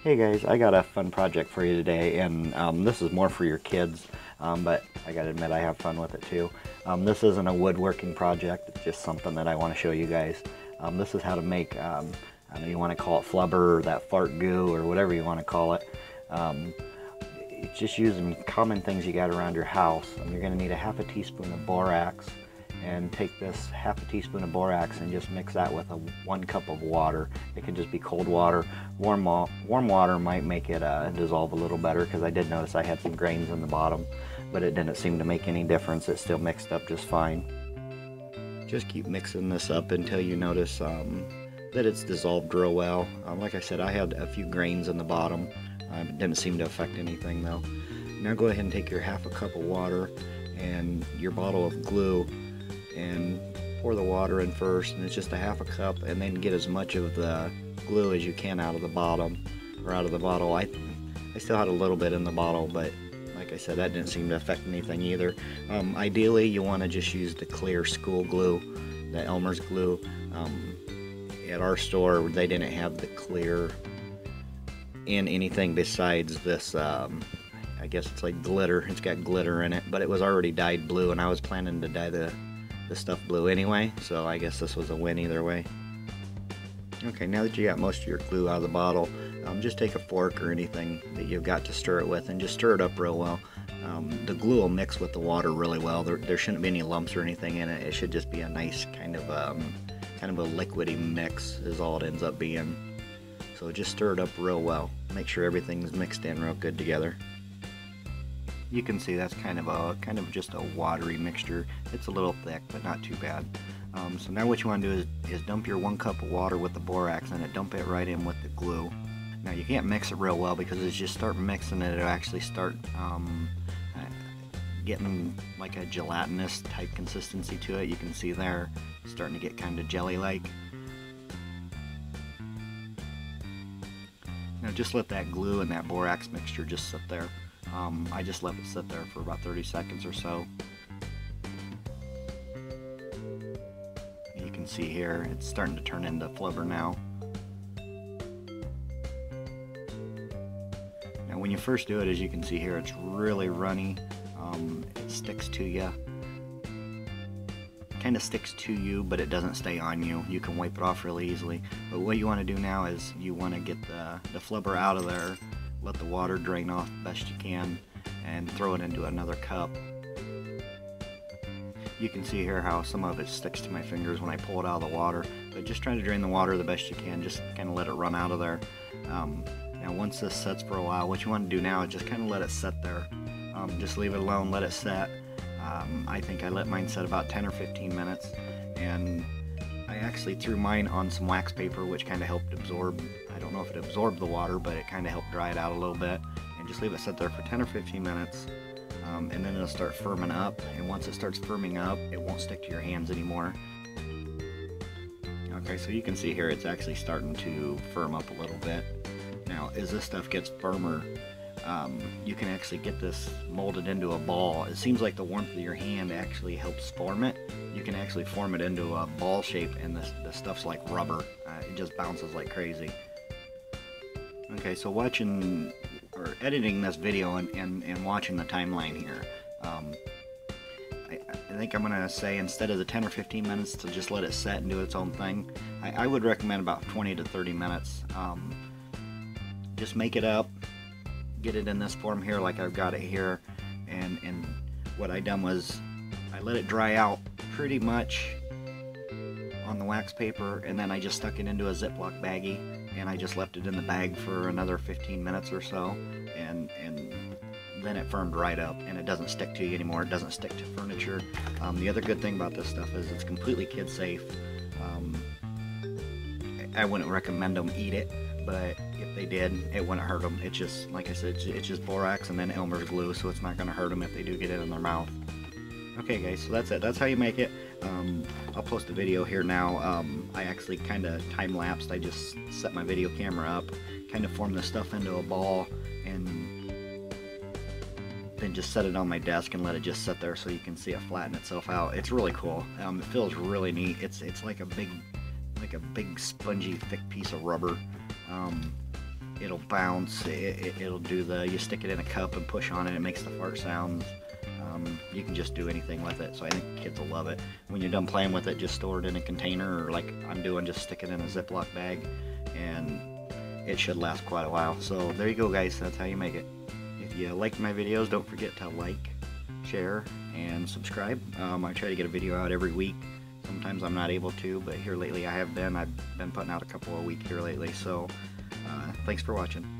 Hey guys, I got a fun project for you today, and this is more for your kids, but I gotta admit I have fun with it too. This isn't a woodworking project, it's just something that I want to show you guys. This is how to make, I don't know, you want to call it flubber or that fart goo or whatever you want to call it. It's just using common things you got around your house. You're going to need a half a teaspoon of borax, and take this half a teaspoon of borax and just mix that with 1 cup of water. It can just be cold water. Warm water might make it dissolve a little better, because I did notice I had some grains in the bottom, but it didn't seem to make any difference. It still mixed up just fine. Just keep mixing this up until you notice that it's dissolved real well. Like I said, I had a few grains in the bottom. It didn't seem to affect anything though. Now go ahead and take your half a cup of water and your bottle of glue and pour the water in first, and it's just a half a cup, and then get as much of the glue as you can out of the bottom, or out of the bottle. I still had a little bit in the bottle, but like I said, that didn't seem to affect anything either. Ideally, you want to just use the clear school glue, the Elmer's glue. At our store, they didn't have the clear in anything besides this, I guess it's like glitter. It's got glitter in it, but it was already dyed blue, and I was planning to dye the stuff blue anyway, so I guess this was a win either way. Okay, now that you got most of your glue out of the bottle, just take a fork or anything that you've got to stir it with and just stir it up real well. The glue will mix with the water really well. There shouldn't be any lumps or anything in it. It should just be a nice kind of a liquidy mix is all it ends up being. So just stir it up real well. Make sure everything's mixed in real good together. You can see that's kind of just a watery mixture. It's a little thick, but not too bad. So now what you want to do is dump your 1 cup of water with the borax in it. Dump it right in with the glue. Now you can't mix it real well, because as you start mixing it, it'll actually start getting like a gelatinous type consistency to it. You can see there, it's starting to get kind of jelly-like. Now just let that glue and that borax mixture just sit there. I just let it sit there for about 30 seconds or so. You can see here it's starting to turn into flubber now. Now when you first do it, as you can see here, it's really runny. It sticks to you. Kind of sticks to you, but it doesn't stay on you. You can wipe it off really easily. But what you want to do now is you want to get the flubber out of there. Let the water drain off the best you can, and throw it into another cup. You can see here how some of it sticks to my fingers when I pull it out of the water, but just try to drain the water the best you can. Just kind of let it run out of there. Now once this sets for a while, what you want to do now is just kind of let it set there. Just leave it alone, let it set. I think I let mine set about 10 or 15 minutes, and I actually threw mine on some wax paper, which kind of helped absorb. I don't know if it absorbed the water, but it kind of helped dry it out a little bit. And just leave it sit there for 10 or 15 minutes, and then it'll start firming up. And once it starts firming up, it won't stick to your hands anymore. Okay, so you can see here it's actually starting to firm up a little bit. Now, as this stuff gets firmer, you can actually get this molded into a ball. It seems like the warmth of your hand actually helps form it. You can actually form it into a ball shape, and the stuff's like rubber. It just bounces like crazy. Okay, so watching or editing this video and watching the timeline here, I think I'm gonna say, instead of the 10 or 15 minutes to just let it set and do its own thing, I would recommend about 20 to 30 minutes. Just make it up, get it in this form here like I've got it here, and what I done was I let it dry out pretty much on the wax paper, and then I just stuck it into a Ziploc baggie, and I just left it in the bag for another 15 minutes or so, and then it firmed right up, and it doesn't stick to you anymore. It doesn't stick to furniture. The other good thing about this stuff is it's completely kid safe. I wouldn't recommend them eat it, but if they did, it wouldn't hurt them. It's just, like I said, it's just borax and then Elmer's glue, so it's not going to hurt them if they do get it in their mouth. Okay guys, so that's it. That's how you make it. I'll post a video here now. I actually kind of time-lapsed. I just set my video camera up, kind of formed the stuff into a ball, and then just set it on my desk and let it just sit there so you can see it flatten itself out. It's really cool. It feels really neat. It's like a big spongy thick piece of rubber. it'll bounce, it'll do the, you stick it in a cup and push on it, it makes the fart sounds. You can just do anything with it, so I think kids will love it. When you're done playing with it, just store it in a container, or like I'm doing, just stick it in a Ziploc bag, and it should last quite a while. So there you go, guys, that's how you make it. If you like my videos, don't forget to like, share, and subscribe. I try to get a video out every week. Sometimes I'm not able to, but here lately I have been. I've been putting out a couple a week here lately, so thanks for watching.